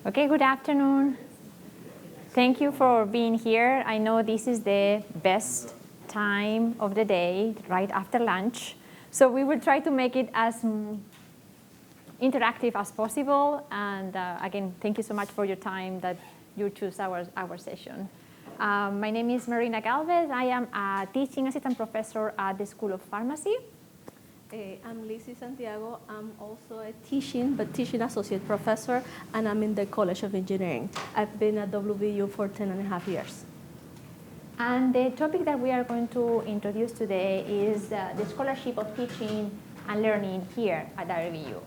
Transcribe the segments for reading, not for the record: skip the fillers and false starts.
Okay, good afternoon. Thank you for being here. I know this is the best time of the day, right after lunch. So we will try to make it as interactive as possible. And again, thank you so much for your time that you choose our session. My name is Marina Galvez. I am a teaching assistant professor at the School of Pharmacy. I'm Lizzie Santiago. I'm also a teaching associate professor, and I'm in the College of Engineering. I've been at WVU for 10 and a half years. And the topic that we are going to introduce today is the scholarship of teaching and learning here at WVU.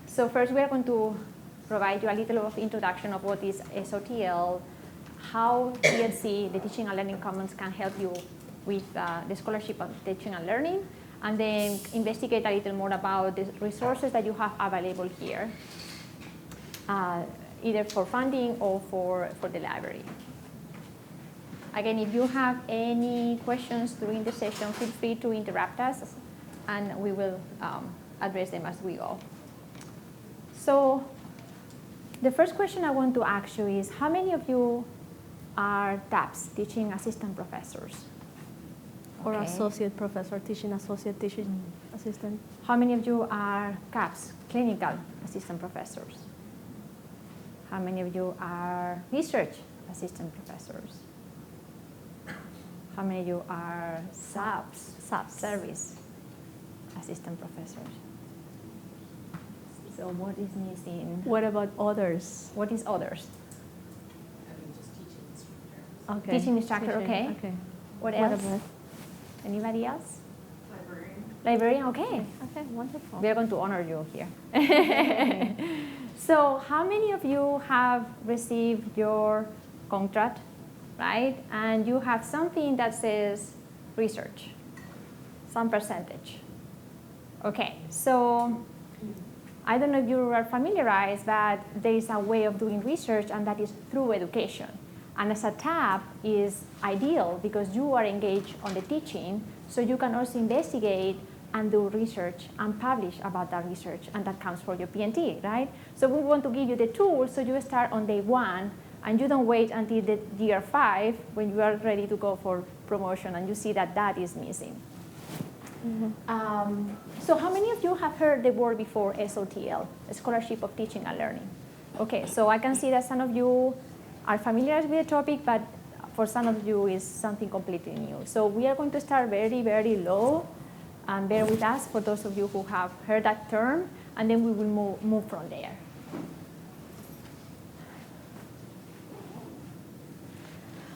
So first we are going to provide you a little of introduction of what is SoTL, how TLC, the Teaching and Learning Commons, can help you with the scholarship of teaching and learning, and then investigate a little more about the resources that you have available here, either for funding or for the library. Again, if you have any questions during the session, feel free to interrupt us, and we will address them as we go. So the first question I want to ask you is, how many of you are TAPs, teaching assistant professors? Or associate professor, teaching associate, teaching assistant. How many of you are CAPs, clinical assistant professors? How many of you are research assistant professors? How many of you are SAPs, service assistant professors? So what is missing? What about others? What is others? Just teaching instructor. Okay. Teaching instructor, okay. Okay. What else? What about? Anybody else? Librarian. Librarian, okay. Okay, wonderful. We are going to honor you here. So how many of you have received your contract, right? And you have something that says research, some percentage. Okay, so I don't know if you are familiarized, but there is a way of doing research, and that is through education. And as a TAP is ideal because you are engaged on the teaching, so you can also investigate and do research and publish about that research, and that counts for your PNT, right? So we want to give you the tools so you start on day one, and you don't wait until the year 5 when you are ready to go for promotion and you see that that is missing. Mm-hmm. So how many of you have heard the word before, SoTL, Scholarship of Teaching and Learning? Okay, so I can see that some of you are familiar with the topic, but for some of you is something completely new. So we are going to start very, very low, and bear with us for those of you who have heard that term, and then we will move from there.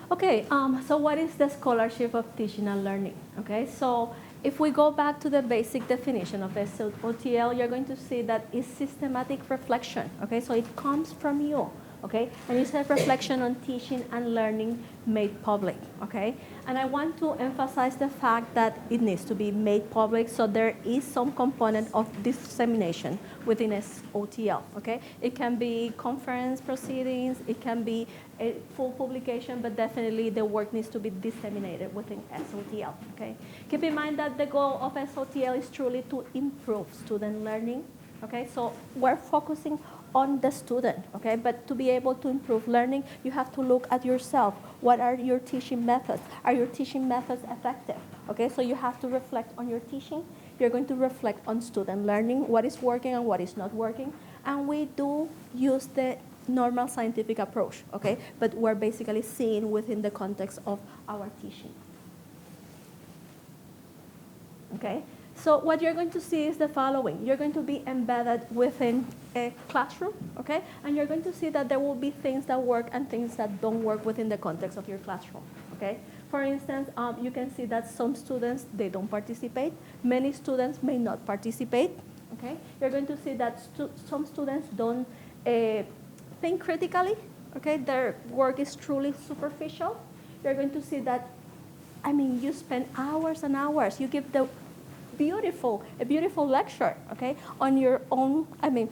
Okay, so what is the scholarship of teaching and learning? Okay, so if we go back to the basic definition of SoTL, you're going to see that it's systematic reflection. Okay, so it comes from you. Okay, and it's a reflection on teaching and learning made public. Okay, and I want to emphasize the fact that it needs to be made public, so there is some component of dissemination within SoTL. Okay, it can be conference proceedings, it can be a full publication, but definitely the work needs to be disseminated within SoTL. Okay, keep in mind that the goal of SoTL is truly to improve student learning. Okay, so we're focusing on the student, okay? But to be able to improve learning, you have to look at yourself. What are your teaching methods? Are your teaching methods effective? Okay, so you have to reflect on your teaching. You're going to reflect on student learning, what is working and what is not working. And we do use the normal scientific approach, okay? But we're basically seeing within the context of our teaching. Okay? So what you're going to see is the following. You're going to be embedded within a classroom, okay? And you're going to see that there will be things that work and things that don't work within the context of your classroom, okay? For instance, you can see that some students, they don't participate. Many students may not participate, okay? You're going to see that some students don't think critically, okay? Their work is truly superficial. You're going to see that, I mean, you spend hours and hours. You give a beautiful lecture, okay, on your own,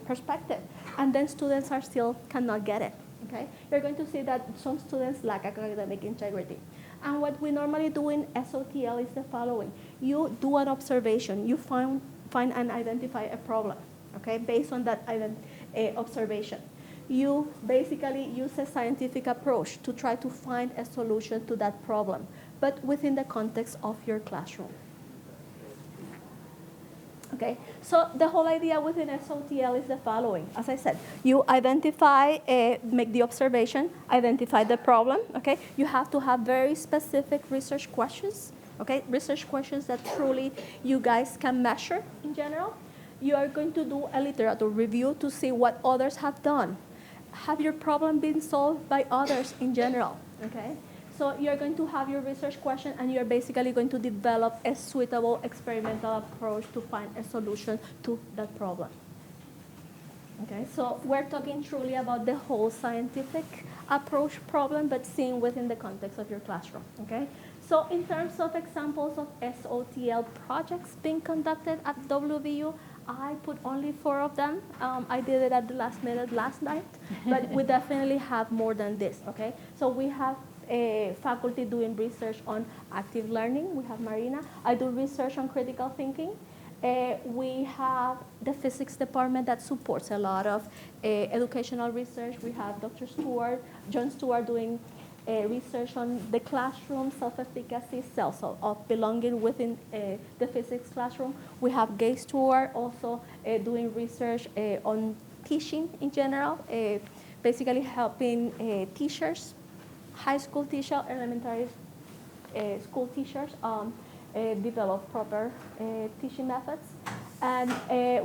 perspective, and then students still cannot get it, okay? You're going to see that some students lack academic integrity. And what we normally do in SoTL is the following. You do an observation. You find and identify a problem, okay? Based on that observation. You basically use a scientific approach to try to find a solution to that problem, but within the context of your classroom. Okay, so the whole idea within SoTL is the following. As I said, you identify, make the observation, identify the problem, okay? You have to have very specific research questions, okay? Research questions that truly you guys can measure in general. You are going to do a literature review to see what others have done. Have your problem been solved by others in general, okay? So you're going to have your research question, and you're basically going to develop a suitable experimental approach to find a solution to that problem. Okay, so we're talking truly about the whole scientific approach problem, but seen within the context of your classroom. Okay, so in terms of examples of SoTL projects being conducted at WVU, I put only 4 of them. I did it at the last minute last night, but we definitely have more than this. Okay, so we have faculty doing research on active learning. We have Marina. I do research on critical thinking. We have the physics department that supports a lot of educational research. We have Dr. Stewart, John Stewart doing research on the classroom self-efficacy, sense of belonging within the physics classroom. We have Gay Stewart also doing research on teaching in general, basically helping teachers, high school teachers, elementary school teachers develop proper teaching methods. And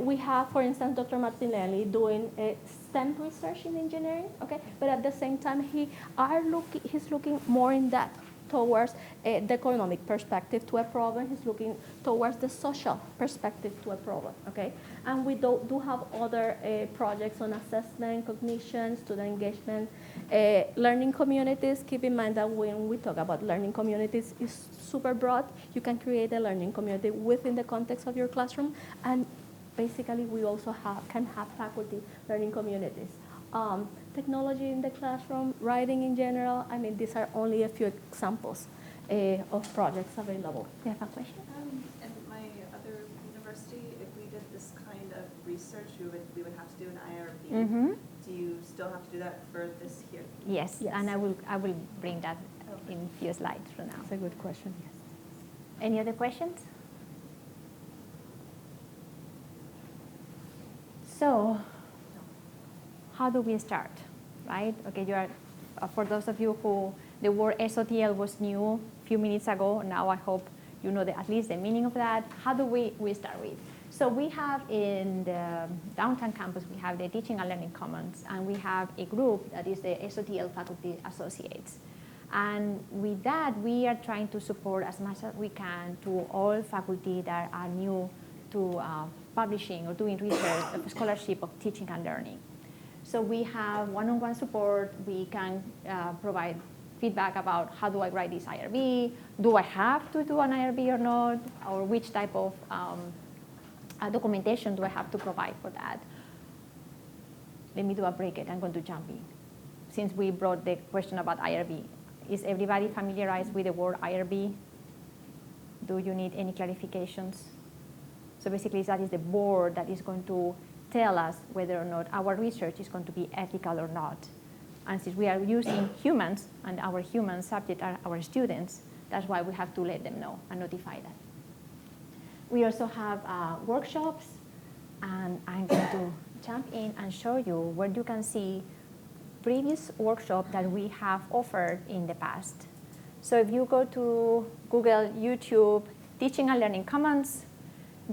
we have, for instance, Dr. Martinelli doing STEM research in engineering, okay? But at the same time, he's looking more in depth towards the economic perspective to a problem. He's looking towards the social perspective to a problem, okay? And we do have other projects on assessment, cognition, student engagement, learning communities. Keep in mind that when we talk about learning communities, it's super broad. You can create a learning community within the context of your classroom, and basically we also can have faculty learning communities. Technology in the classroom, writing in general. I mean, these are only a few examples of projects available. You have a question? At my other university, if we did this kind of research, we would have to do an IRB. Mm-hmm. Do you still have to do that for this here? Yes, and I will bring that in a few slides from now. That's a good question, yes. Any other questions? So, how do we start, right? Okay, you are, for those of you who the word SoTL was new a few minutes ago, now I hope you know at least the meaning of that. How do we start with? So we have in the downtown campus, we have the Teaching and Learning Commons, and we have a group that is the SoTL Faculty Associates. And with that, we are trying to support as much as we can to all faculty that are new to publishing or doing research, a scholarship of teaching and learning. So we have one-on-one support. We can provide feedback about how do I write this IRB? Do I have to do an IRB or not? Or which type of documentation do I have to provide for that? Let me do a break. I'm going to jump in. Since we brought the question about IRB, is everybody familiarized with the word IRB? Do you need any clarifications? So basically, that is the board that is going to tell us whether or not our research is going to be ethical or not. And since we are using humans, and our human subject are our students, that's why we have to let them know and notify them. We also have workshops, and I'm going to jump in and show you where you can see previous workshop that we have offered in the past. So if you go to Google, YouTube, Teaching and Learning Commons,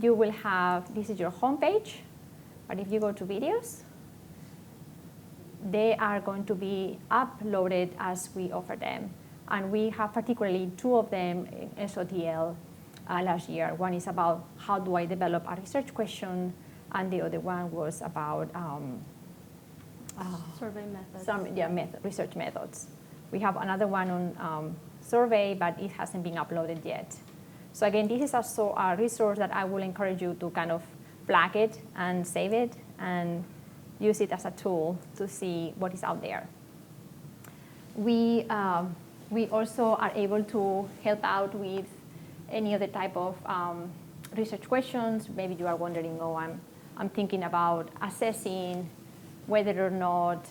you will have, this is your homepage, but if you go to videos, they are going to be uploaded as we offer them. And we have particularly 2 of them in SoTL last year. One is about how do I develop a research question, and the other one was about survey methods. Research methods. We have another one on survey, but it hasn't been uploaded yet. So again, this is also a resource that I will encourage you to kind of flag it and save it and use it as a tool to see what is out there. We also are able to help out with any other type of research questions. Maybe you are wondering, oh, I'm thinking about assessing whether or not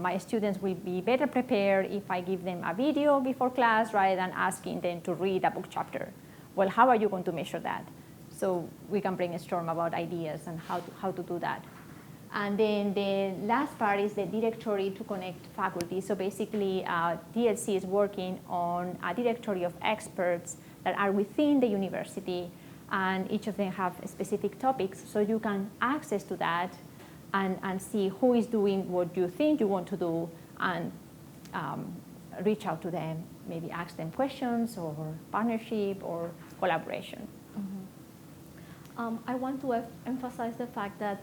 my students will be better prepared if I give them a video before class rather than asking them to read a book chapter. Well, how are you going to measure that? So we can brainstorm about ideas and how to do that. And then the last part is the directory to connect faculty. So basically, DLC is working on a directory of experts that are within the university, and each of them have specific topics, so you can access to that and see who is doing what you think you want to do, and reach out to them, maybe ask them questions or partnership or collaboration. I want to emphasize the fact that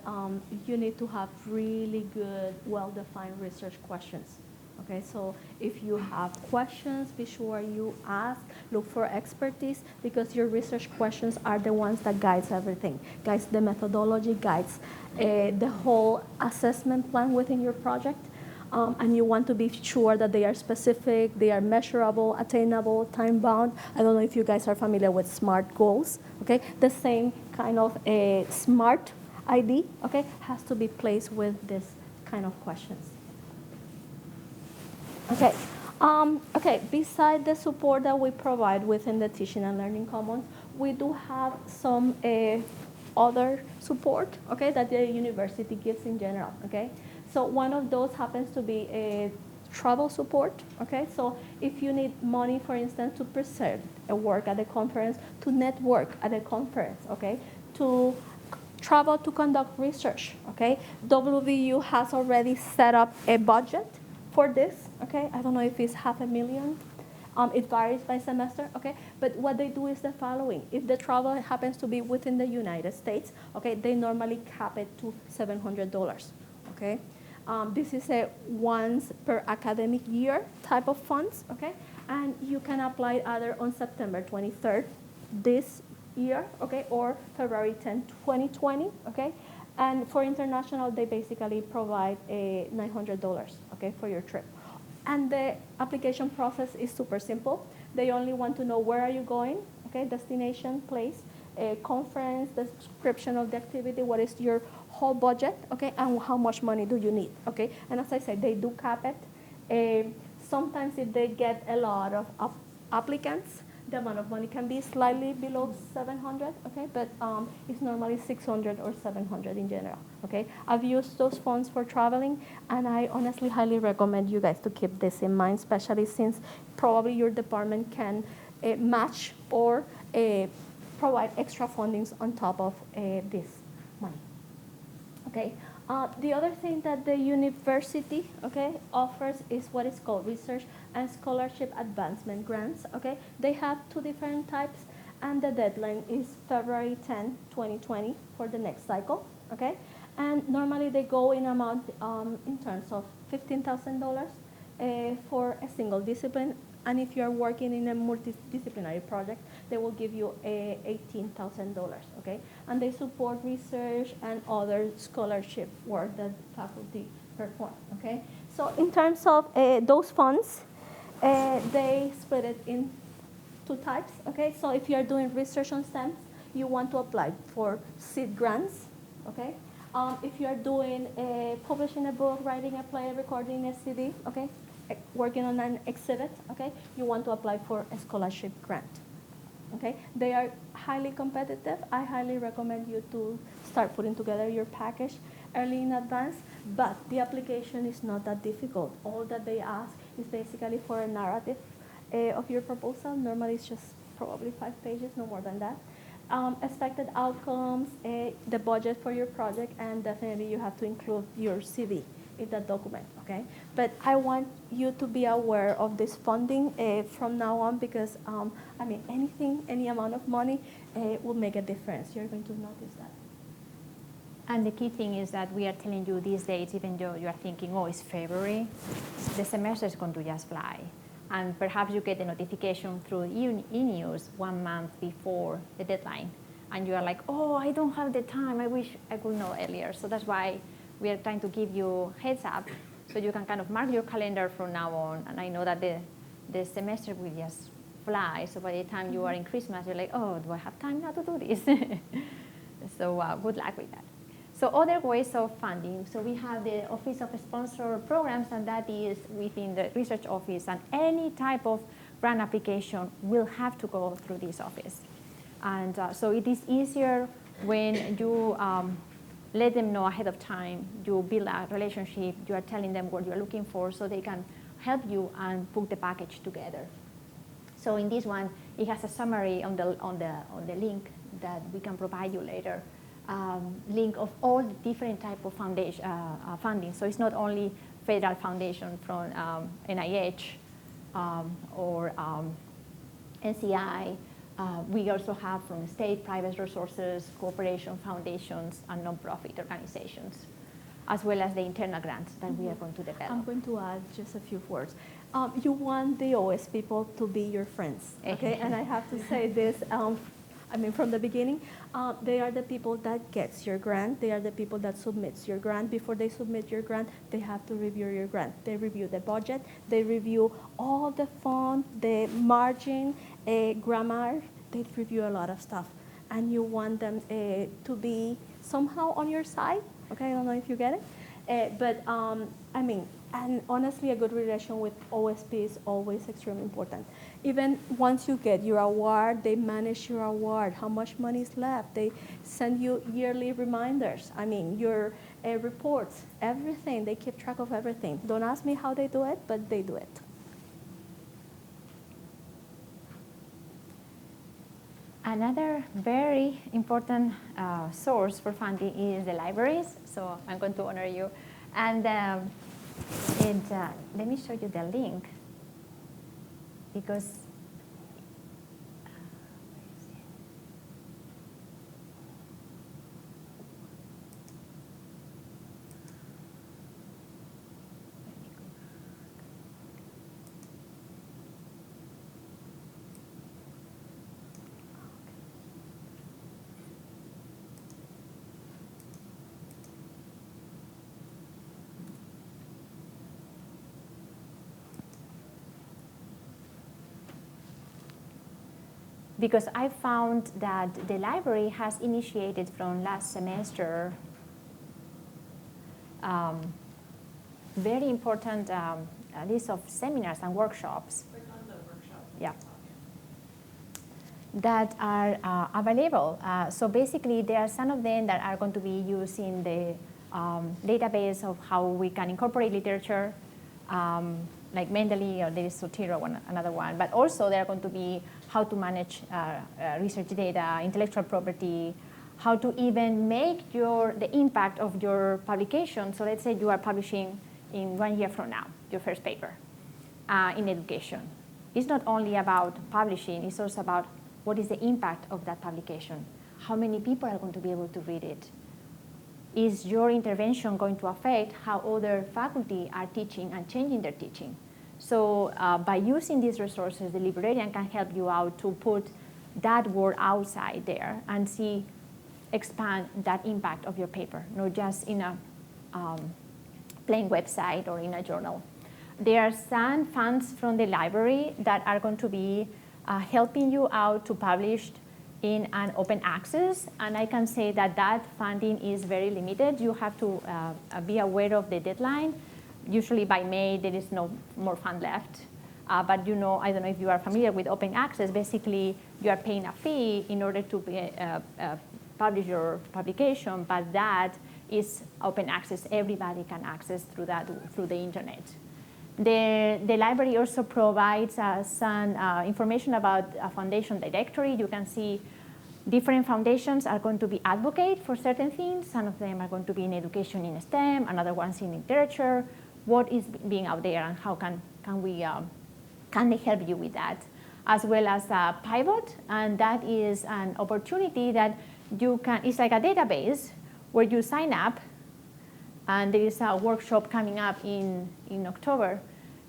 you need to have really good, well-defined research questions. Okay, so if you have questions, be sure you ask, look for expertise, because your research questions are the ones that guides everything, guides the methodology, guides the whole assessment plan within your project. And you want to be sure that they are specific, they are measurable, attainable, time-bound. I don't know if you guys are familiar with SMART goals, okay? The same kind of a SMART ID, okay, has to be placed with this kind of questions. Okay, okay. Beside the support that we provide within the Teaching and Learning Commons, we do have some other support, okay, that the university gives in general, okay? So one of those happens to be a travel support, okay? So if you need money, for instance, to present a work at a conference, to network at a conference, okay, to travel to conduct research, okay, WVU has already set up a budget for this, okay? I don't know if it's $500,000. It varies by semester, okay? But what they do is the following. If the travel happens to be within the United States, okay, they normally cap it to $700, okay? This is a once per academic year type of funds, okay? And you can apply either on September 23rd this year, okay, or February 10, 2020, okay? And for international, they basically provide a $900, okay, for your trip. And the application process is super simple. They only want to know where are you going, okay, destination, place, a conference, the description of the activity, what is your whole budget, okay, and how much money do you need, okay? And as I said, they do cap it. Sometimes if they get a lot of applicants, the amount of money can be slightly below 700, okay, but it's normally 600 or 700 in general, okay? I've used those funds for traveling, and I honestly highly recommend you guys to keep this in mind, especially since probably your department can match or provide extra fundings on top of this money, okay? The other thing that the university, okay, offers is what is called research and scholarship advancement grants, okay? They have two different types, and the deadline is February 10, 2020 for the next cycle, okay? And normally they go in amount in terms of $15,000 for a single discipline, and if you're working in a multidisciplinary project, they will give you $18,000, okay? And they support research and other scholarship work that faculty perform, okay? So in terms of those funds, they split it in two types, okay? So if you're doing research on STEM, you want to apply for seed grants, okay? If you're doing publishing a book, writing a play, recording a CD, okay? Working on an exhibit, okay? You want to apply for a scholarship grant, okay? They are highly competitive. I highly recommend you to start putting together your package early in advance, but the application is not that difficult. All that they ask is basically for a narrative of your proposal. Normally it's just probably 5 pages, no more than that. Expected outcomes, the budget for your project, and definitely you have to include your CV in that document, okay? But I want you to be aware of this funding from now on, because I mean, any amount of money will make a difference. You're going to notice that. And the key thing is that we are telling you these dates, even though you are thinking, oh, it's February, the semester is going to just fly. And perhaps you get the notification through e-news 1 month before the deadline. And you are like, oh, I don't have the time. I wish I could know earlier. So that's why we are trying to give you heads up so you can kind of mark your calendar from now on. And I know that the semester will just fly. So by the time you are in Christmas, you're like, oh, do I have time now to do this? So good luck with that. So other ways of funding. So we have the Office of Sponsor Programs, and that is within the research office. And any type of grant application will have to go through this office. And so it is easier when you let them know ahead of time. You build a relationship. You are telling them what you are looking for, so they can help you and put the package together. So in this one, it has a summary on the link that we can provide you later. Link of all the different type of foundation funding. So it's not only federal foundation from NIH or NCI. We also have from state, private resources, cooperation foundations, and nonprofit organizations, as well as the internal grants that we are going to develop. I'm going to add just a few words. You want the OS people to be your friends, okay? And I have to say this, from the beginning, they are the people that gets your grant. They are the people that submits your grant. Before they submit your grant, they have to review your grant. They review the budget. They review all the font, the margin, grammar. They review a lot of stuff. And you want them to be somehow on your side. Okay, I don't know if you get it. And honestly, a good relation with OSP is always extremely important. Even once you get your award, they manage your award, how much money is left. They send you yearly reminders. Your reports, everything. They keep track of everything. Don't ask me how they do it, but they do it. Another very important source for funding is the libraries. So I'm going to honor you. And let me show you the link, because because I found that the library has initiated from last semester very important list of seminars and workshops. Click on the workshop. Yeah. That are available. So basically, there are some of them that are going to be used in the database of how we can incorporate literature, like Mendeley, or there is SoTL, another one. But also, there are going to be how to manage research data, intellectual property, how to even make the impact of your publication. So let's say you are publishing in 1 year from now, your first paper in education. It's not only about publishing, it's also about what is the impact of that publication? How many people are going to be able to read it? Is your intervention going to affect how other faculty are teaching and changing their teaching? So by using these resources, the librarian can help you out to put that word outside there and expand that impact of your paper, not just in a plain website or in a journal. There are some funds from the library that are going to be helping you out to publish in an open access, and I can say that funding is very limited. You have to be aware of the deadline. Usually by May, there is no more fund left. But I don't know if you are familiar with open access. Basically, you are paying a fee in order to publish your publication, but that is open access. Everybody can access through the internet. The library also provides some information about a foundation directory. You can see different foundations are going to be advocate for certain things. Some of them are going to be in education in STEM, another one's in literature. What is being out there, and how can they help you with that? As well as Pivot, and that is an opportunity that you can, it's like a database where you sign up, and there is a workshop coming up in October.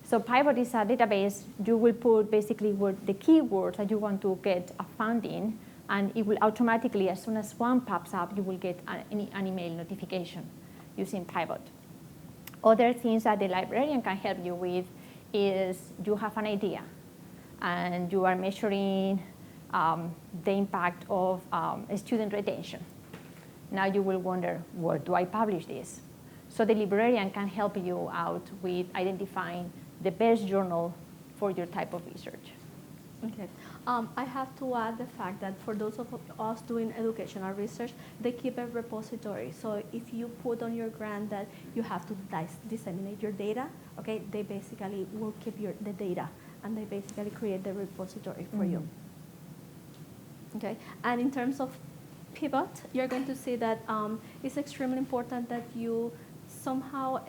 So Pivot is a database. You will put basically the keywords that you want to get a funding, and it will automatically, as soon as one pops up, you will get an email notification using Pivot. Other things that the librarian can help you with is you have an idea, and you are measuring the impact of student retention. Now you will wonder, where do I publish this? So the librarian can help you out with identifying the best journal for your type of research. Okay. I have to add the fact that for those of us doing educational research, they keep a repository. So if you put on your grant that you have to disseminate your data, okay, they basically will keep the data, and they basically create the repository for you. Okay. And in terms of pivot, you're going to see that it's extremely important that you somehow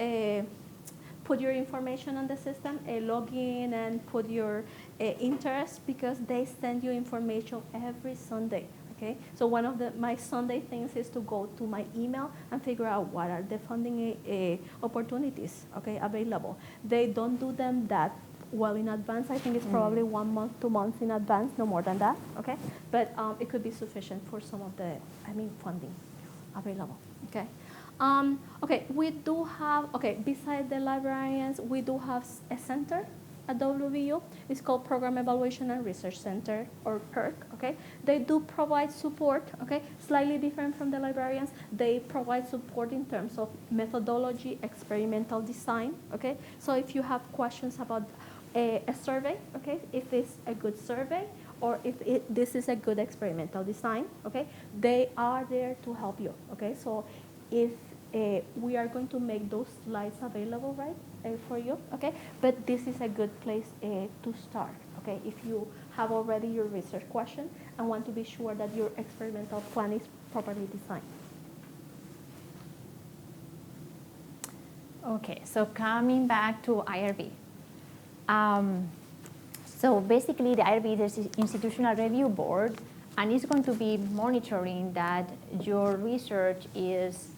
put your information on the system, log in and put your interest, because they send you information every Sunday. Okay, so one of my Sunday things is to go to my email and figure out what are the funding opportunities, okay, available. They don't do them that well in advance. I think it's probably 1 month, 2 months in advance, no more than that, okay? But it could be sufficient for some of the, funding available, okay? Okay, we do have, besides the librarians, we do have a center at WVU. It's called Program Evaluation and Research Center, or PERC, okay? They do provide support, okay? Slightly different from the librarians. They provide support in terms of methodology, experimental design, okay? So if you have questions about a survey, okay, if it's a good survey, or if this is a good experimental design, okay, they are there to help you, okay? So if we are going to make those slides available, right, for you, okay? But this is a good place to start, okay? If you have already your research question and want to be sure that your experimental plan is properly designed. Okay, so coming back to IRB. So basically the IRB is the Institutional Review Board, and it's going to be monitoring that your research is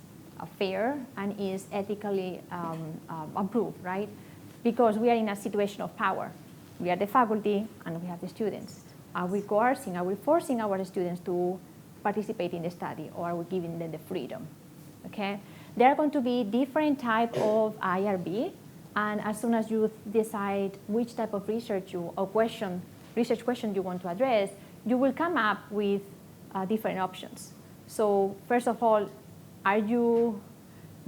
fair and is ethically approved, right? Because we are in a situation of power. We are the faculty and we have the students. Are we coercing, are we forcing our students to participate in the study, or are we giving them the freedom, okay? There are going to be different type of IRB, and as soon as you decide which type of research research question you want to address, you will come up with different options. So first of all, are you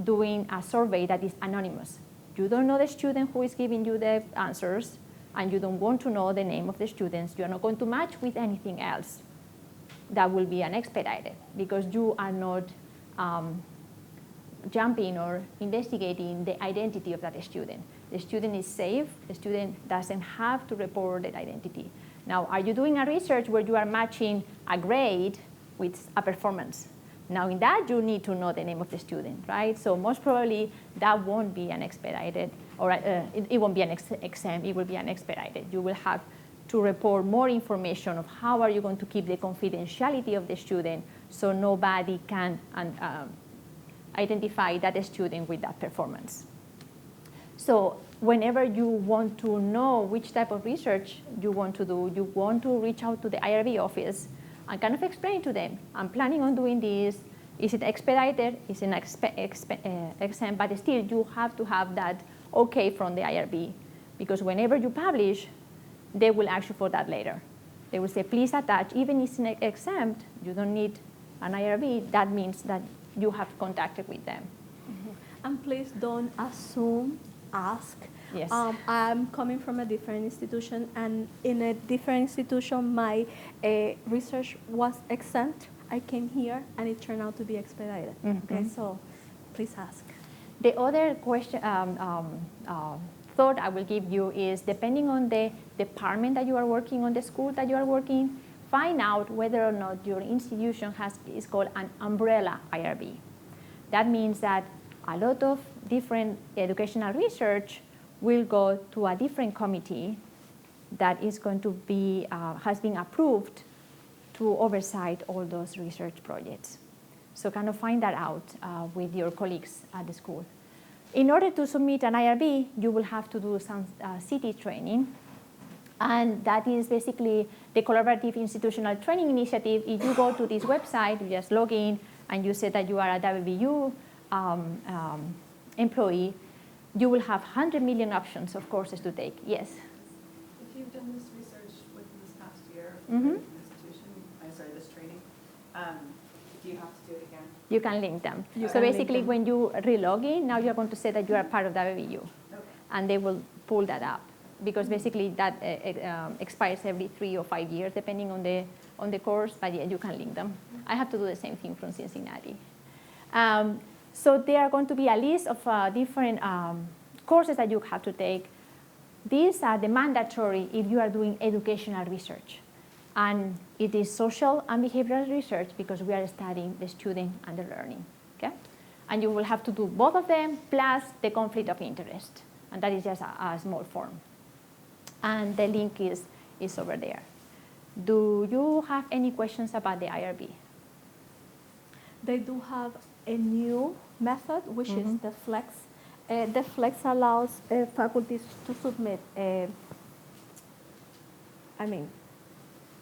doing a survey that is anonymous? You don't know the student who is giving you the answers, and you don't want to know the name of the students. You're not going to match with anything else. That will be unexpedited, because you are not jumping or investigating the identity of that student. The student is safe. The student doesn't have to report that identity. Now, are you doing a research where you are matching a grade with a performance? Now, in that, you need to know the name of the student, right? So most probably, that won't be an expedited, or it won't be an exam. It will be an expedited. You will have to report more information of how are you going to keep the confidentiality of the student, so nobody can identify that student with that performance. So whenever you want to know which type of research you want to do, you want to reach out to the IRB office and kind of explain to them, I'm planning on doing this. Is it expedited? Is it an exam? But still, you have to have that okay from the IRB, because whenever you publish, they will ask you for that later. They will say, please attach, even if it's an exempt, you don't need an IRB. That means that you have contacted with them. Mm-hmm. And please don't assume, ask. Yes. I'm coming from a different institution, and in a different institution, my research was exempt. I came here, and it turned out to be expedited. Mm-hmm. Okay, so please ask. The other question, thought I will give you is, depending on the department that you are working on, the school that you are working, find out whether or not your institution is called an umbrella IRB. That means that a lot of different educational research will go to a different committee that is going to be, has been approved to oversight all those research projects. So kind of find that out with your colleagues at the school. In order to submit an IRB, you will have to do some CT training. And that is basically the Collaborative Institutional Training Initiative. If you go to this website, you just log in and you say that you are a WVU employee, you will have 100 million options of courses to take. Yes? If you've done this research within this past year, Mm-hmm. institution, this training, do you have to do it again? You can link them. You So can link basically, them. when you re-log in, now you're going to say that you are part of WVU, Okay. and they will pull that up, because basically that expires every 3 or 5 years, depending on the course. But yeah, you can link them. I have to do the same thing from Cincinnati. So there are going to be a list of different courses that you have to take. These are the mandatory if you are doing educational research. And it is social and behavioral research, because we are studying the student and the learning. Okay? And you will have to do both of them plus the conflict of interest. And that is just a small form. And the link is over there. Do you have any questions about the IRB? They do have a new method, which is the flex. The flex allows faculties to submit,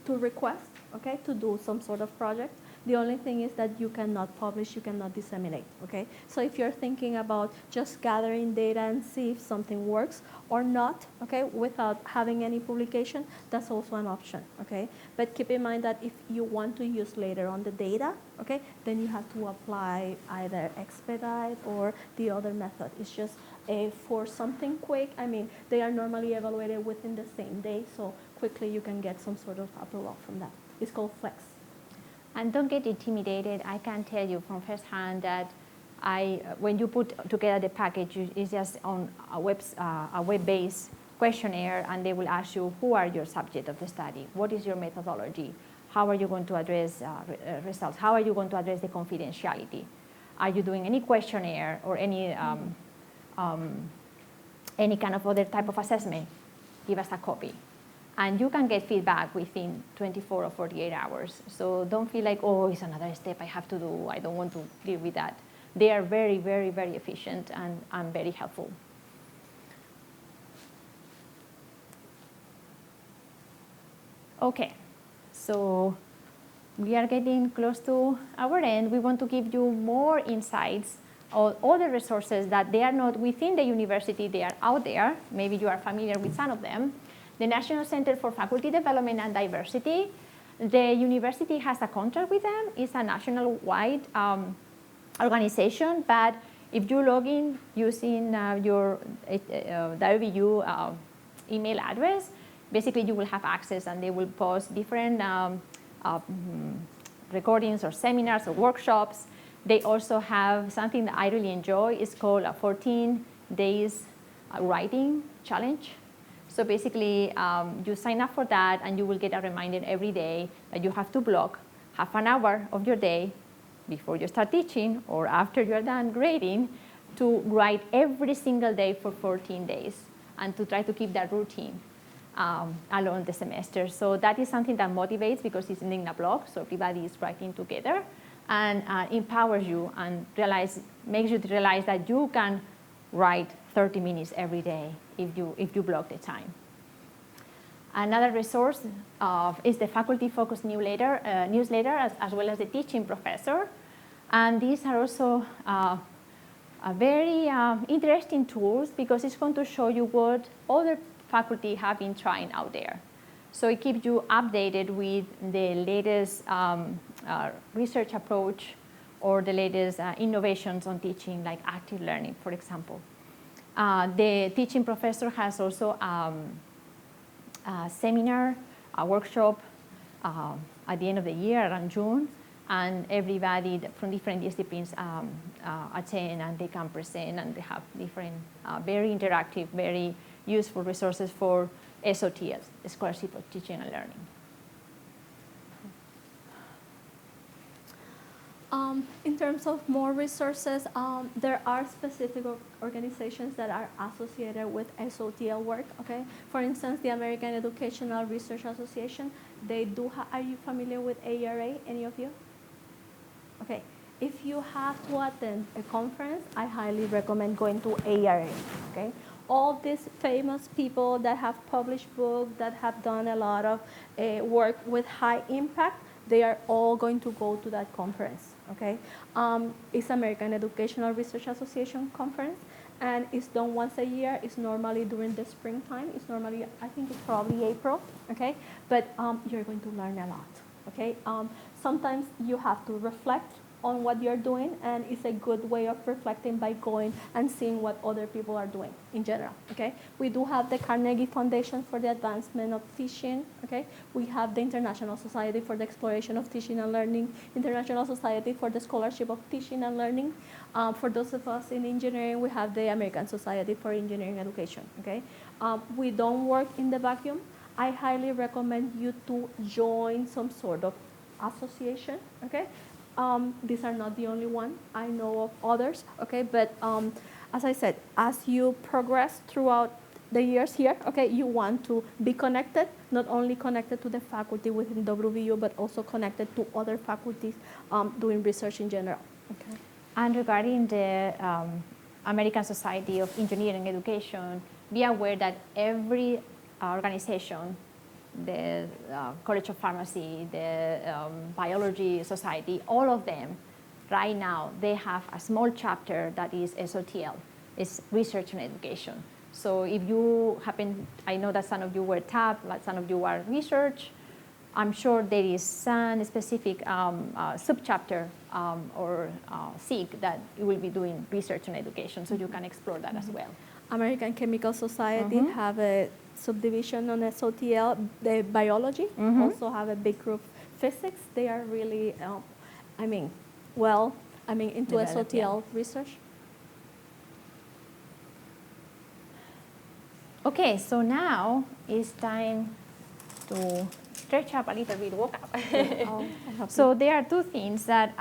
to request, okay, to do some sort of project. The only thing is that you cannot publish, you cannot disseminate, okay? So if you're thinking about just gathering data and see if something works or not, okay, without having any publication, that's also an option, okay? But keep in mind that if you want to use later on the data, okay, then you have to apply either expedite or the other method. It's just for something quick. I mean, they are normally evaluated within the same day, so quickly you can get some sort of approval from that. It's called flex. And don't get intimidated. I can tell you from firsthand that when you put together the package, it's just on a web-based questionnaire, and they will ask you, who are your subject of the study? What is your methodology? How are you going to address results? How are you going to address the confidentiality? Are you doing any questionnaire or any kind of other type of assessment? Give us a copy. And you can get feedback within 24 or 48 hours. So don't feel like, oh, it's another step I have to do. I don't want to deal with that. They are very, very, very efficient and very helpful. Okay, so we are getting close to our end. We want to give you more insights on all the resources that they are not within the university, they are out there. Maybe you are familiar with some of them. The National Center for Faculty Development and Diversity, the university has a contract with them. It's a national-wide organization, but if you log in using your WVU email address, basically you will have access, and they will post different recordings or seminars or workshops. They also have something that I really enjoy. It's called a 14 days writing challenge. So basically, you sign up for that, and you will get a reminder every day that you have to block half an hour of your day before you start teaching or after you're done grading to write every single day for 14 days, and to try to keep that routine along the semester. So that is something that motivates, because it's in a block, so everybody is writing together, and empowers you and makes you realize that you can write 30 minutes every day if you block the time. Another resource is the faculty-focused newsletter, as well as the teaching professor. And these are also very interesting tools, because it's going to show you what other faculty have been trying out there. So it keeps you updated with the latest research approach or the latest innovations on teaching, like active learning, for example. The teaching professor has also a seminar, a workshop at the end of the year around June, and everybody from different disciplines attend, and they can present, and they have different very interactive, very useful resources for SoTL, Scholarship of Teaching and Learning. In terms of more resources, there are specific organizations that are associated with SoTL work, okay? For instance, the American Educational Research Association, they do are you familiar with ARA, any of you? Okay, if you have to attend a conference, I highly recommend going to ARA, okay? All these famous people that have published books, that have done a lot of work with high impact, they are all going to go to that conference, okay? It's American Educational Research Association conference, and it's done once a year. It's normally during the springtime. It's normally, I think it's probably April, okay? But you're going to learn a lot, okay? sometimes you have to reflect on what you're doing, and it's a good way of reflecting by going and seeing what other people are doing in general, okay? We do have the Carnegie Foundation for the Advancement of Teaching, okay? We have the International Society for the Exploration of Teaching and Learning, International Society for the Scholarship of Teaching and Learning. For those of us in engineering, we have the American Society for Engineering Education, okay? We don't work in the vacuum. I highly recommend you to join some sort of association, okay? These are not the only one. I know of others, okay? But as I said, as you progress throughout the years here, okay, you want to be connected, not only connected to the faculty within WVU, but also connected to other faculties doing research in general, okay? And regarding the American Society of Engineering Education, be aware that every organization, the College of Pharmacy, the Biology Society, all of them, right now, they have a small chapter that is SoTL, it's Research and Education. So if you happen, I know that some of you were TAP, like some of you are research, I'm sure there is some specific subchapter or SIG that you will be doing research and education, so you can explore that as well. American Chemical Society have a subdivision on SoTL. The biology also have a big group. Physics, they are really, into Developed, SoTL research. Okay, so now it's time to stretch up a little bit, walk up. So there are two things that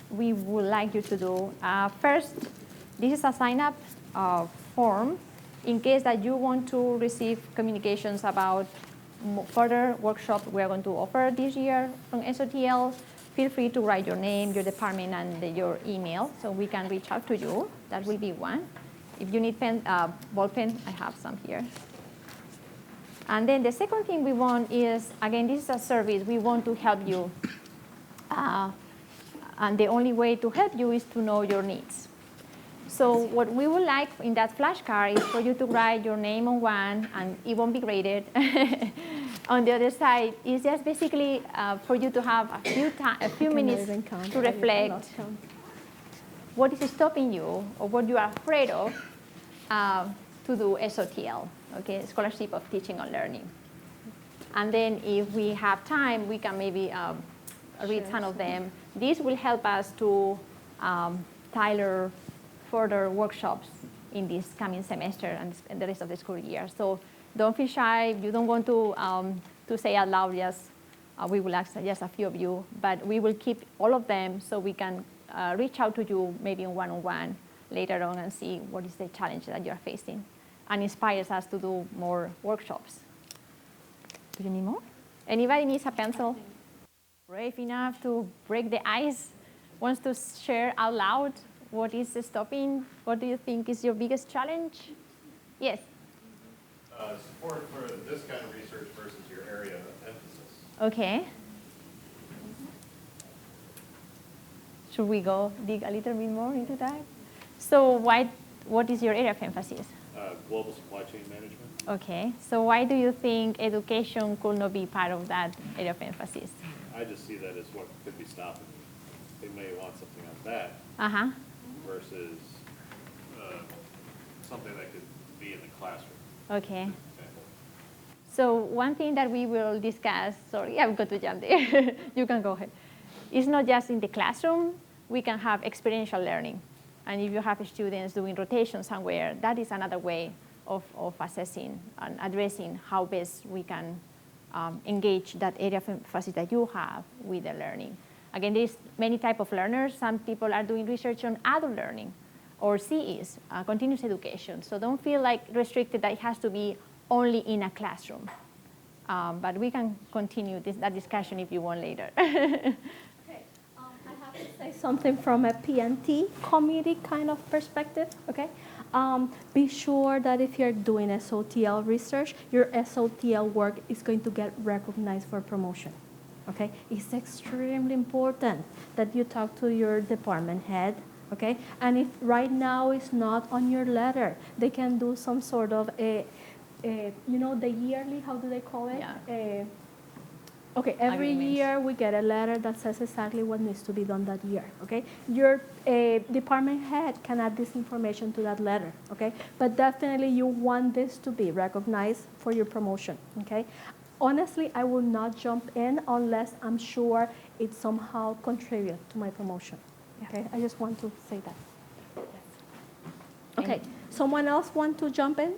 we would like you to do. First, this is a sign-up form in case that you want to receive communications about further workshops we are going to offer this year from SoTL. Feel free to write your name, your department, and your email so we can reach out to you. That will be one. If you need pen, ball pen, I have some here. And then the second thing we want is, again, this is a service. We want to help you. And the only way to help you is to know your needs. So what we would like in that flashcard is for you to write your name on one, and it won't be graded. On the other side, it's just basically for you to have a few minutes to reflect what is stopping you or what you are afraid of to do SoTL, okay, Scholarship of Teaching and Learning. And then if we have time, we can maybe read some of them. This will help us to tailor further workshops in this coming semester and the rest of the school year. So don't feel shy. If you don't want to say out loud, yes, we will ask just a few of you, but we will keep all of them so we can reach out to you maybe in one-on-one later on and see what is the challenge that you're facing and inspires us to do more workshops. Do you need more? Anybody needs a pencil? Brave enough to break the ice? Wants to share out loud? What is stopping? What do you think is your biggest challenge? Yes? Support for this kind of research versus your area of emphasis. Okay. Should we go dig a little bit more into that? So what is your area of emphasis? Global supply chain management. Okay. So why do you think education could not be part of that area of emphasis? I just see that as what could be stopping you. They may want something on that versus something that could be in the classroom. Okay. So one thing that we will discuss, sorry, I've got to jump there. You can go ahead. It's not just in the classroom. We can have experiential learning. And if you have students doing rotation somewhere, that is another way of assessing and addressing how best we can engage that area of emphasis that you have with the learning. Again, there's many types of learners. Some people are doing research on adult learning or CEs, continuous education. So don't feel like restricted that it has to be only in a classroom. But we can continue that discussion if you want later. I have to say something from a PNT committee kind of perspective, okay? Be sure that if you're doing SoTL research, your SoTL work is going to get recognized for promotion, okay? It's extremely important that you talk to your department head, okay? And if right now it's not on your letter, they can do some sort of the yearly, how do they call it? Yeah. Okay, every agreements. year we get a letter that says exactly what needs to be done that year, okay? Your department head can add this information to that letter, okay? But definitely you want this to be recognized for your promotion, okay? Honestly, I will not jump in unless I'm sure it somehow contribute to my promotion, okay? I just want to say that. Okay, someone else want to jump in?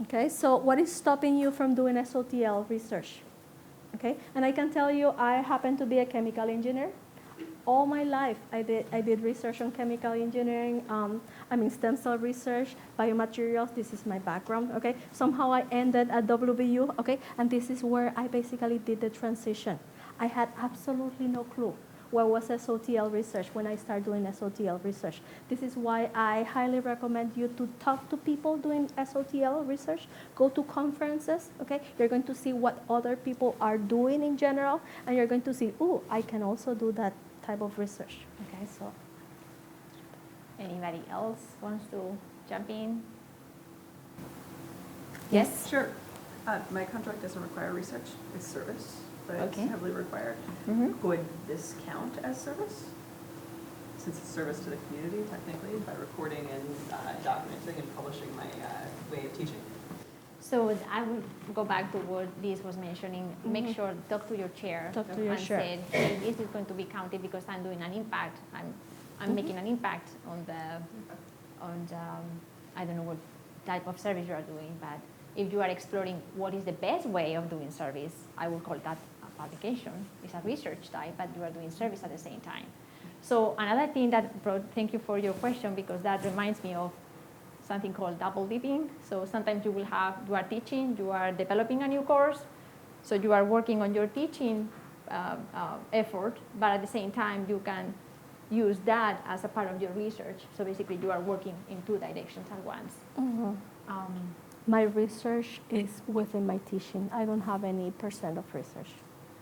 Okay, so what is stopping you from doing SoTL research? Okay, and I can tell you I happen to be a chemical engineer. All my life I did research on chemical engineering, stem cell research, biomaterials, this is my background, okay? Somehow I ended at WVU, okay? And this is where I basically did the transition. I had absolutely no clue what was SoTL research when I started doing SoTL research. This is why I highly recommend you to talk to people doing SoTL research, go to conferences, okay? You're going to see what other people are doing in general, and you're going to see, oh, I can also do that type of research, okay? So, Anybody else wants to jump in? yes? Sure. My contract doesn't require research, it's service, but Okay. it's heavily required. Mhm. Would this count as service? Since it's service to the community technically, by recording and documenting and publishing my way of teaching. So I will go back to what Liz was mentioning. Make sure, talk to your chair. Talk to your and chair. say, hey, this is going to be counted because I'm doing an impact. I'm making an impact on I don't know what type of service you are doing, but if you are exploring what is the best way of doing service, I will call that a publication. It's a research type, but you are doing service at the same time. So another thing thank you for your question, because that reminds me of something called double dipping. So sometimes you are teaching, you are developing a new course, so you are working on your teaching effort, but at the same time you can use that as a part of your research. So basically you are working in two directions at once. My research is within my teaching. I don't have any % of research.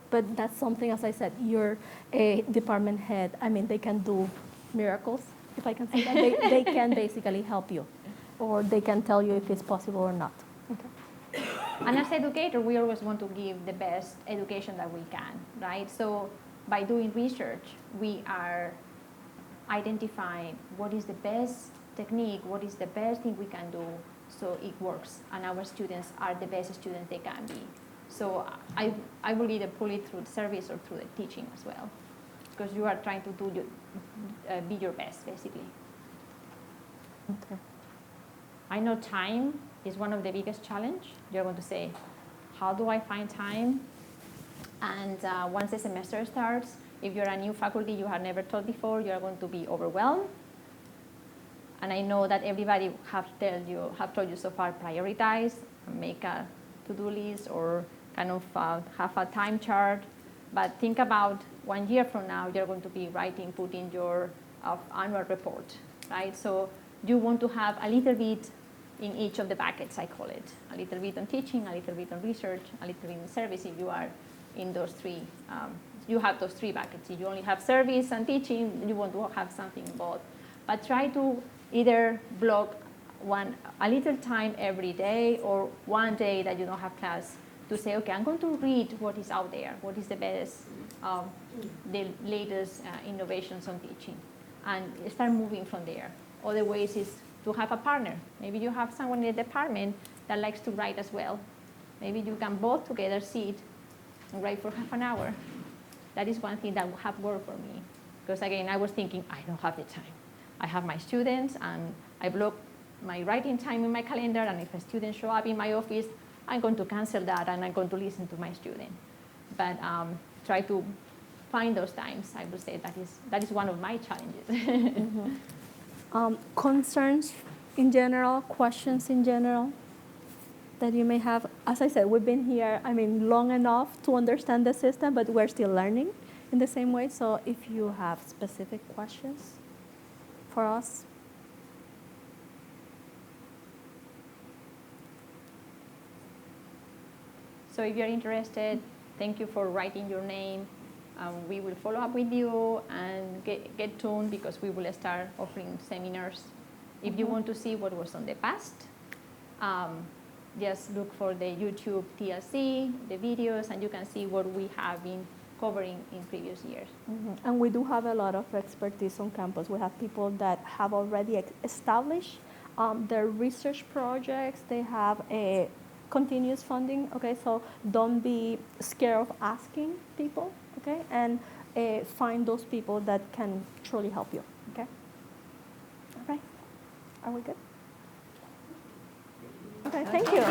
But that's something, as I said, your department head, they can do miracles, if I can say that. They can basically help you, or they can tell you if it's possible or not. Okay. And as educator, we always want to give the best education that we can, right? So by doing research, we are identifying what is the best technique, what is the best thing we can do so it works, and our students are the best students they can be. So I will either pull it through the service or through the teaching as well, because you are trying to be your best, basically. Okay. I know time is one of the biggest challenge. You're going to say, how do I find time? And once the semester starts, if you're a new faculty you have never taught before, you're going to be overwhelmed. And I know that everybody have told you so far, prioritize, make a to-do list, or kind of have a time chart. But think about 1 year from now, you're going to be putting your annual report, right? So you want to have a little bit in each of the buckets, I call it. A little bit on teaching, a little bit on research, a little bit in service if you are in those three. You have those three buckets. If you only have service and teaching, you want to have something in both. But try to either block a little time every day, or one day that you don't have class, to say, okay, I'm going to read what is out there, what is the best, the latest innovations on teaching, and start moving from there. Other ways is to have a partner. Maybe you have someone in the department that likes to write as well. Maybe you can both together sit and write for half an hour. That is one thing that would have worked for me. Because again, I was thinking, I don't have the time. I have my students, and I block my writing time in my calendar, and if a student show up in my office, I'm going to cancel that, and I'm going to listen to my student. But try to find those times. I would say that is one of my challenges. Mm-hmm. Concerns in general, questions in general that you may have. As I said, we've been here, long enough to understand the system, but we're still learning in the same way. So if you have specific questions for us. So if you're interested, thank you for writing your name. We will follow up with you and get tuned, because we will start offering seminars. If you want to see what was on the past, just look for the YouTube TLC, the videos, and you can see what we have been covering in previous years. And we do have a lot of expertise on campus. We have people that have already established their research projects. They have a continuous funding, okay? So don't be scared of asking people, okay? And find those people that can truly help you, okay? All right, are we good? Okay, thank you.